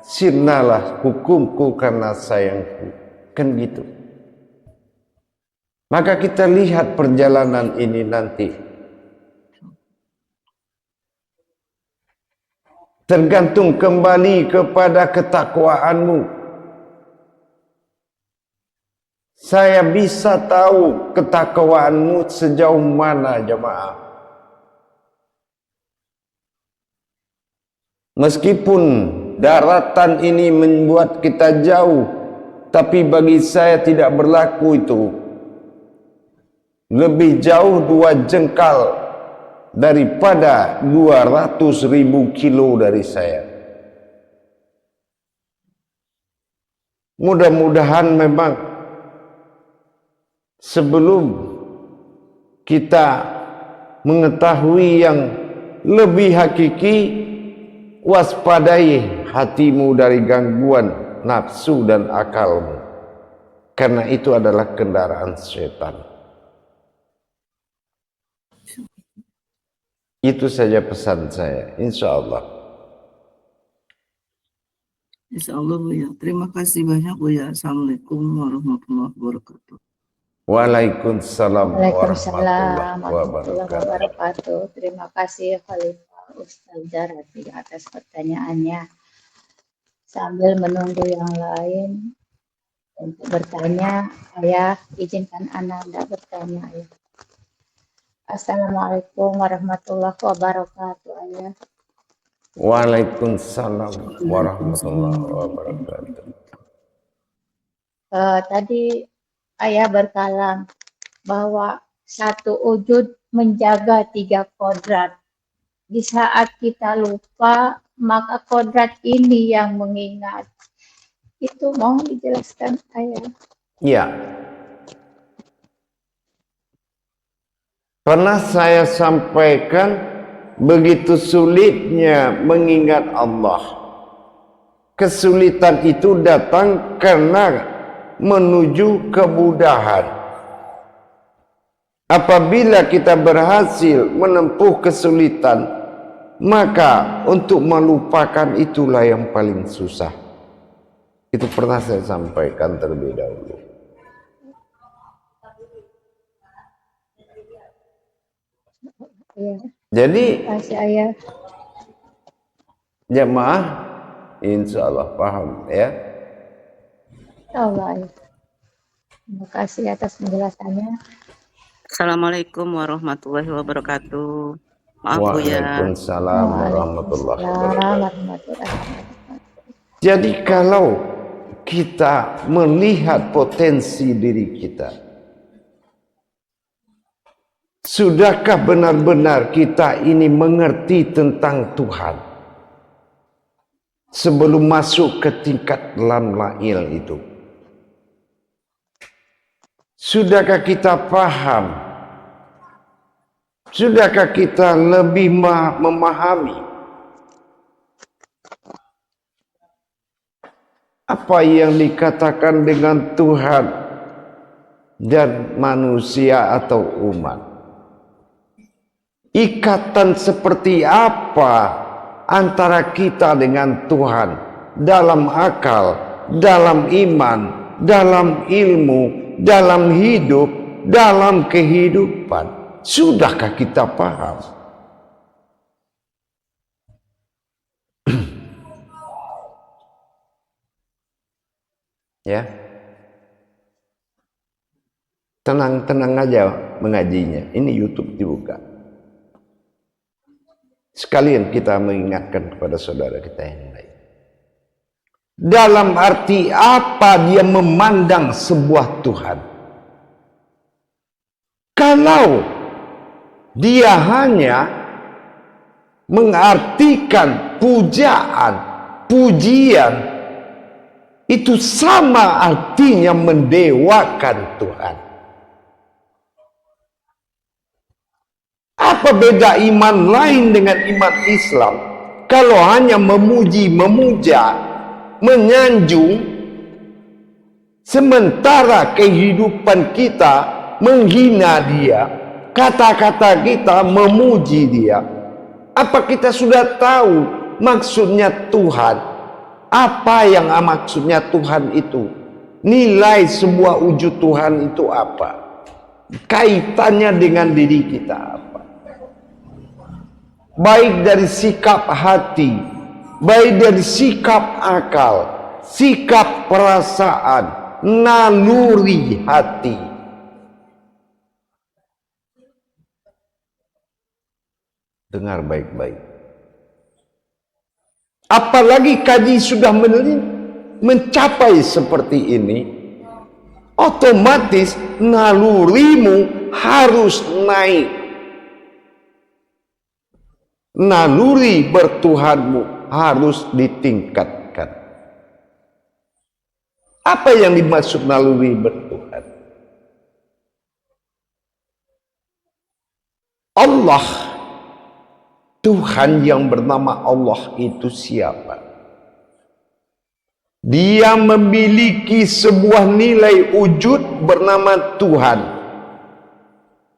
Sirnalah hukumku karena sayangku. Kan gitu. Maka kita lihat perjalanan ini nanti. Tergantung kembali kepada ketakwaanmu. Saya bisa tahu ketakwaanmu sejauh mana, jemaah. Meskipun daratan ini membuat kita jauh, tapi bagi saya tidak berlaku itu. Lebih jauh 2 jengkal daripada 200.000 kilo dari saya. Mudah-mudahan memang sebelum kita mengetahui yang lebih hakiki, waspadai hatimu dari gangguan nafsu dan akalmu, karena itu adalah kendaraan setan. Itu saja pesan saya, insya Allah. Insya Allah, Buya. Terima kasih banyak, Buya. Assalamualaikum warahmatullahi wabarakatuh. Waalaikumsalam Waalaikumsalam warahmatullahi wabarakatuh. Terima kasih Khalifah Ustazah Ratih atas pertanyaannya. Sambil menunggu yang lain untuk bertanya, ayah izinkan Ananda bertanya, ayah. Assalamualaikum warahmatullahi wabarakatuh, ayah. Waalaikumsalam warahmatullahi wabarakatuh. Tadi ayah berkalam bahwa 1 wujud menjaga 3 kodrat. Di saat kita lupa, maka kodrat ini yang mengingat. Itu mau dijelaskan ayah? Ya. Pernah saya sampaikan begitu sulitnya mengingat Allah. Kesulitan itu datang karena menuju kemudahan. Apabila kita berhasil menempuh kesulitan, maka untuk melupakan itulah yang paling susah. Itu pernah saya sampaikan terlebih dahulu. Ya. Jadi ayah. Jemaah insya Allah paham ya. Allah. Terima kasih atas penjelasannya. Assalamualaikum warahmatullahi wabarakatuh. Maaf, Buya. Waalaikumsalam warahmatullahi wabarakatuh. Jadi kalau kita melihat potensi diri kita, Sudahkah benar-benar kita ini mengerti tentang Tuhan sebelum masuk ke tingkat lam lail itu? Sudahkah kita paham? Sudahkah kita lebih memahami apa yang dikatakan dengan Tuhan dan manusia atau umat? Ikatan seperti apa antara kita dengan Tuhan dalam akal, dalam iman, dalam ilmu, dalam hidup, dalam kehidupan? Sudahkah kita paham? Ya, tenang-tenang aja mengajinya. Ini YouTube dibuka. Sekalian kita mengingatkan kepada saudara kita yang lain. Dalam arti apa dia memandang sebuah Tuhan? Kalau dia hanya mengartikan pujaan, pujian, itu sama artinya mendewakan Tuhan. Apa beda iman lain dengan iman Islam? Kalau hanya memuji, memuja, menyanjung, sementara kehidupan kita menghina dia, kata-kata kita memuji dia. Apa kita sudah tahu maksudnya Tuhan? Apa yang maksudnya Tuhan itu? Nilai sebuah wujud Tuhan itu apa? Kaitannya dengan diri kita apa? Baik dari sikap hati, baik dari sikap akal, sikap perasaan, naluri hati. Dengar baik-baik. Apalagi kaji sudah mencapai seperti ini, otomatis nalurimu harus naik. Naluri bertuhanmu harus ditingkatkan. Apa yang dimaksud naluri bertuhan? Allah, Tuhan yang bernama Allah itu siapa? Dia memiliki sebuah nilai wujud bernama Tuhan.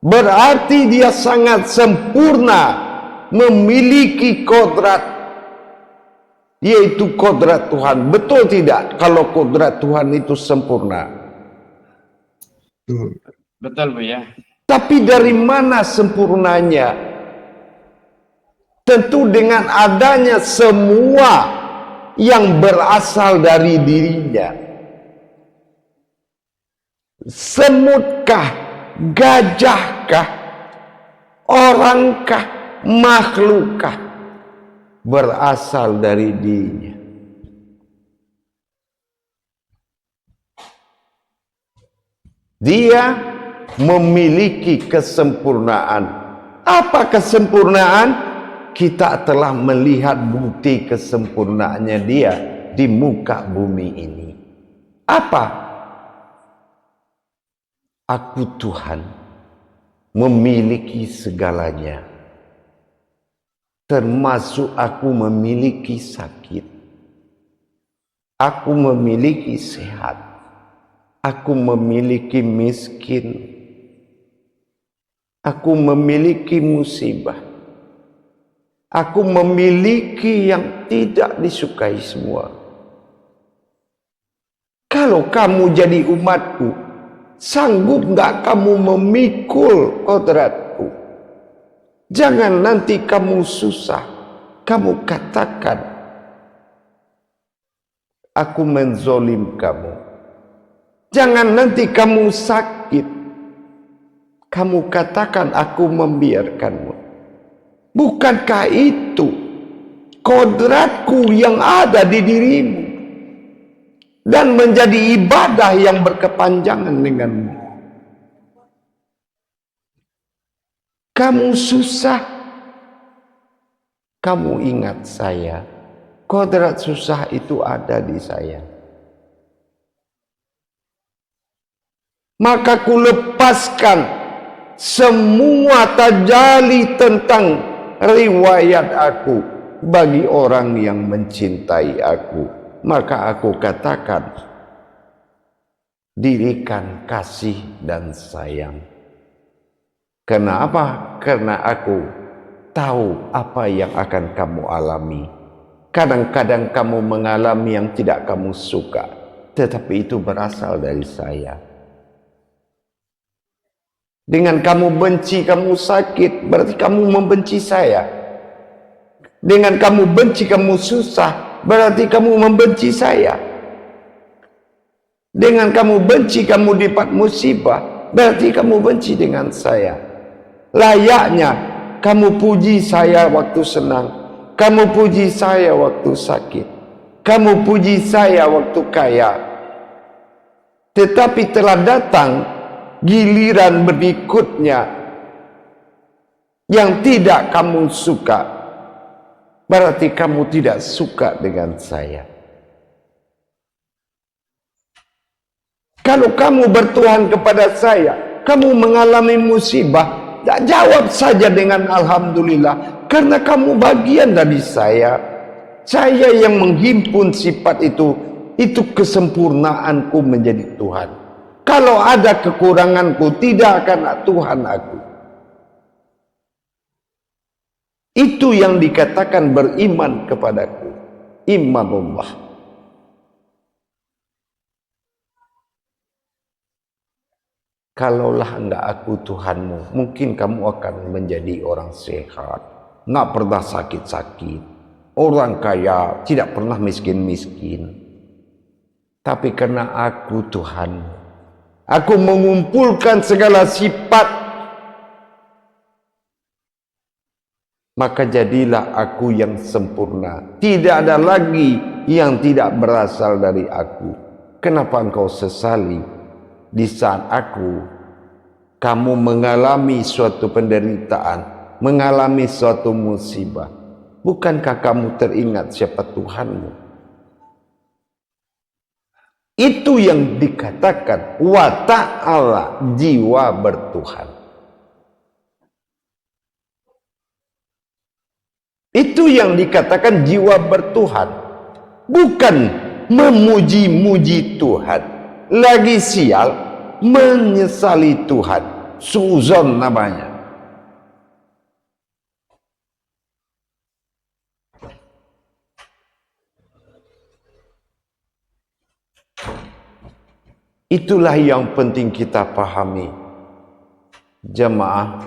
Berarti dia sangat sempurna, memiliki kodrat, yaitu kodrat Tuhan. Betul tidak kalau kodrat Tuhan itu sempurna? Betul Bu ya. Tapi dari mana sempurnanya? Tentu dengan adanya semua yang berasal dari dirinya. Semutkah, gajahkah, orangkah, makhlukkah berasal dari dirinya? Dia memiliki kesempurnaan. Apa kesempurnaan? Kita telah melihat bukti kesempurnaannya dia di muka bumi ini. Apa? Aku Tuhan memiliki segalanya. Termasuk aku memiliki sakit, aku memiliki sehat, aku memiliki miskin, aku memiliki musibah, aku memiliki yang tidak disukai semua. Kalau kamu jadi umatku, sanggup nggak kamu memikul kodratku? Jangan nanti kamu susah, kamu katakan, aku menzolim kamu. Jangan nanti kamu sakit, kamu katakan aku membiarkanmu. Bukankah itu kodratku yang ada di dirimu dan menjadi ibadah yang berkepanjangan denganmu? kamu susah, kamu ingat saya. Kodrat susah itu ada di saya. Maka ku lepaskan semua tajali tentang riwayat aku bagi orang yang mencintai aku. Maka aku katakan, dirikan kasih dan sayang. Kenapa? Karena aku tahu apa yang akan kamu alami. Kadang-kadang kamu mengalami yang tidak kamu suka, tetapi itu berasal dari saya. Dengan kamu benci, kamu sakit, berarti kamu membenci saya. Dengan kamu benci, kamu susah, berarti kamu membenci saya. Dengan kamu benci, kamu dapat musibah, berarti kamu benci dengan saya. Layaknya kamu puji saya waktu senang, kamu puji saya waktu sakit, kamu puji saya waktu kaya. Tetapi telah datang giliran berikutnya yang tidak kamu suka, berarti kamu tidak suka dengan saya. Kalau kamu bertuhan kepada saya, kamu mengalami musibah, tak jawab saja dengan alhamdulillah, karena kamu bagian dari saya. Saya yang menghimpun sifat itu kesempurnaanku menjadi Tuhan. Kalau ada kekuranganku, tidak akan Tuhan aku. Itu yang dikatakan beriman kepadaku. Imanullah. Kalaulah enggak aku Tuhanmu, mungkin kamu akan menjadi orang sehat, enggak pernah sakit-sakit, orang kaya, tidak pernah miskin-miskin. Tapi karena aku Tuhanmu, aku mengumpulkan segala sifat, maka jadilah aku yang sempurna. Tidak ada lagi yang tidak berasal dari aku. Kenapa engkau sesali di saat kamu mengalami suatu penderitaan, mengalami suatu musibah? Bukankah kamu teringat siapa Tuhanmu? Itu yang dikatakan wa ta'ala, jiwa bertuhan. Itu yang dikatakan jiwa bertuhan. Bukan memuji-muji Tuhan. Lagi sial, menyesali Tuhan. Suzon namanya. Itulah yang penting kita pahami. Jemaah,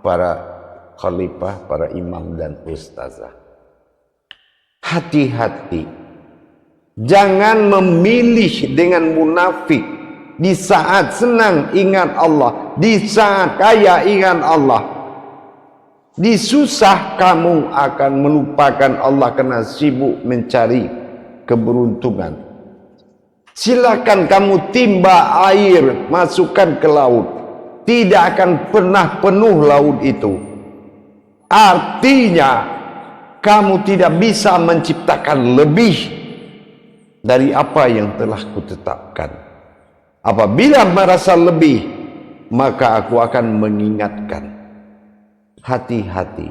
para khalifah, para imam dan ustazah. Hati-hati. Jangan memilih dengan munafik. Di saat senang ingat Allah, di saat kaya ingat Allah, di susah kamu akan melupakan Allah karena sibuk mencari keberuntungan. Silakan kamu timba air, masukkan ke laut, tidak akan pernah penuh laut itu. Artinya kamu tidak bisa menciptakan lebih dari apa yang telah kutetapkan. Apabila merasa lebih, maka aku akan mengingatkan, hati-hati,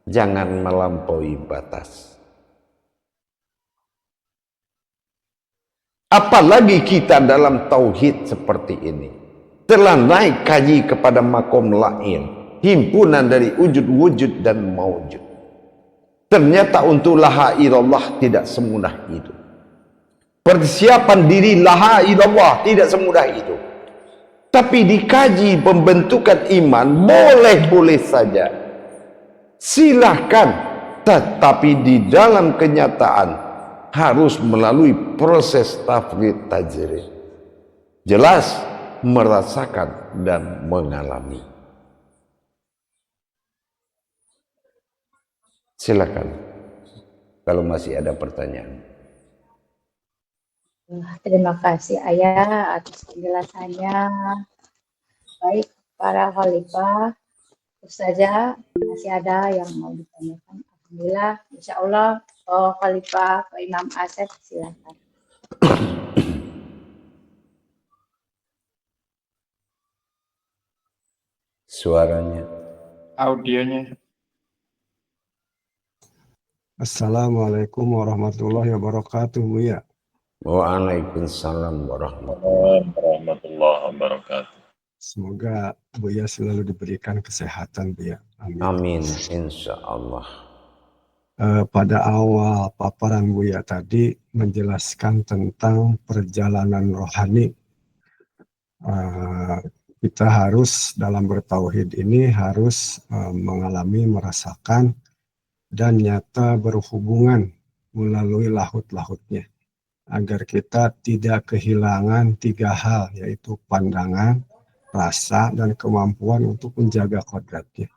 jangan melampaui batas. Apalagi kita dalam tauhid seperti ini, telah naik kaji kepada makom lain, himpunan dari wujud-wujud dan maujud. Ternyata untuk laha ilallah tidak semudah itu. Persiapan diri laha ilallah tidak semudah itu. Tapi dikaji pembentukan iman, boleh-boleh saja. Silahkan. Tetapi di dalam kenyataan harus melalui proses tafrid tajrid. Jelas merasakan dan mengalami. Silakan kalau masih ada pertanyaan. Terima kasih Ayah atas penjelasannya. Baik para khalifah, Ustazah, masih ada yang mau ditanyakan? Alhamdulillah, insya Allah. Khalifah Pak Imam Asep, silakan. Suaranya. Audionya. Assalamualaikum warahmatullahi wabarakatuh, Buya. Waalaikumsalam warahmatullahi wabarakatuh. Semoga Buya selalu diberikan kesehatan, Buya. Amin. Amin, insya Allah. Pada awal paparan Buya tadi menjelaskan tentang perjalanan rohani. Kita harus dalam bertauhid ini harus mengalami, merasakan, dan nyata berhubungan melalui lahut-lahutnya. Agar kita tidak kehilangan 3 hal, yaitu pandangan, rasa, dan kemampuan untuk menjaga kodratnya.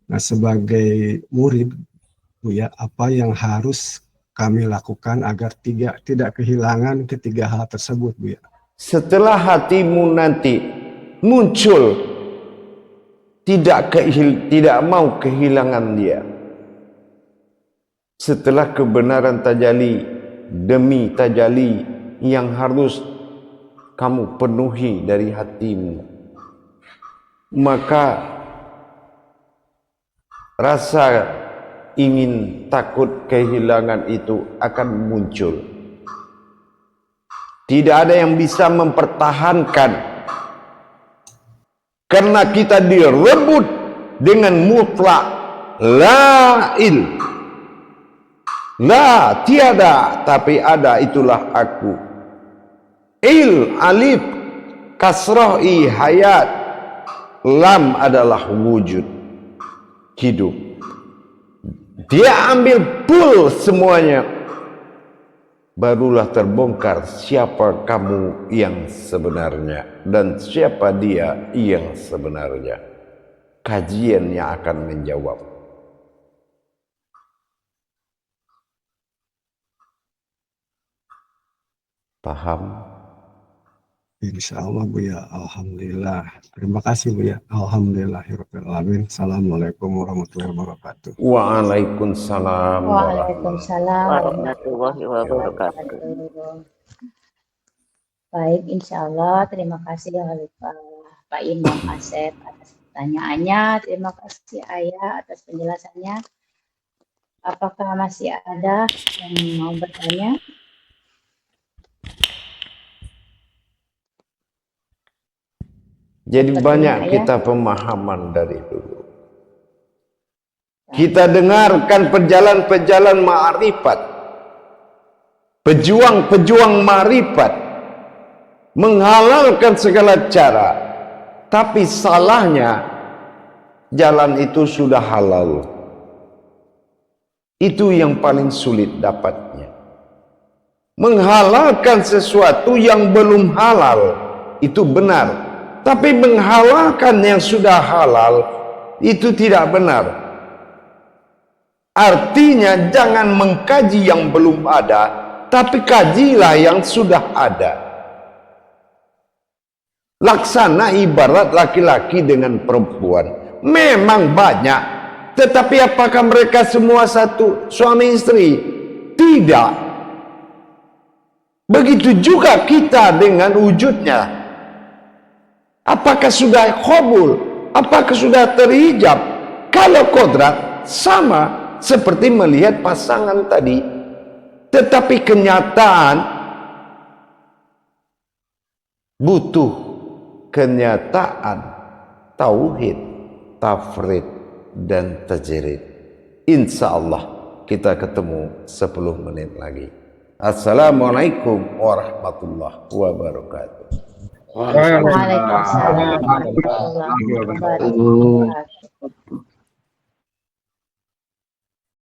Nah, sebagai murid, Buya, apa yang harus kami lakukan agar tidak kehilangan ketiga hal tersebut, Buya? Setelah hatimu nanti muncul tidak mau kehilangan dia. Setelah kebenaran tajalli demi tajalli yang harus kamu penuhi dari hatimu, maka rasa ingin takut kehilangan itu akan muncul. Tidak ada yang bisa mempertahankan karena kita direbut dengan mutlak la tiada tapi ada, itulah aku. Alif kasrah hayat, lam adalah wujud, hidup. Dia ambil full semuanya, barulah terbongkar siapa kamu yang sebenarnya dan siapa dia yang sebenarnya. Kajian yang akan menjawab. Paham? Insya Allah, Buya. Alhamdulillah. Terima kasih, Buya. Alhamdulillahirrahmanirrahim. Assalamualaikum warahmatullahi wabarakatuh. Waalaikumsalam warahmatullahi wabarakatuh. Baik, insya Allah. Terima kasih Pak Imam Asep atas pertanyaannya. Terima kasih Ayah atas penjelasannya. Apakah masih ada yang mau bertanya? Jadi banyak kita pemahaman dari dulu. Kita dengarkan pejalan-pejalan ma'rifat, pejuang-pejuang ma'rifat, menghalalkan segala cara. Tapi salahnya, jalan itu sudah halal. Itu yang paling sulit dapatnya. Menghalalkan sesuatu yang belum halal, itu benar. Tapi menghalalkan yang sudah halal itu tidak benar. Artinya jangan mengkaji yang belum ada, tapi kajilah yang sudah ada. Laksana ibarat laki-laki dengan perempuan. Memang banyak, tetapi apakah mereka semua satu suami istri? Tidak. Begitu juga kita dengan wujudnya. Apakah sudah qabul? Apakah sudah terhijab? Kalau kodrat sama seperti melihat pasangan tadi. Tetapi kenyataan butuh kenyataan tauhid, tafrid, dan tajrid. Insya Allah kita ketemu 10 menit lagi. Assalamualaikum warahmatullahi wabarakatuh. Waalaikumsalam warahmatullahi wabarakatuh.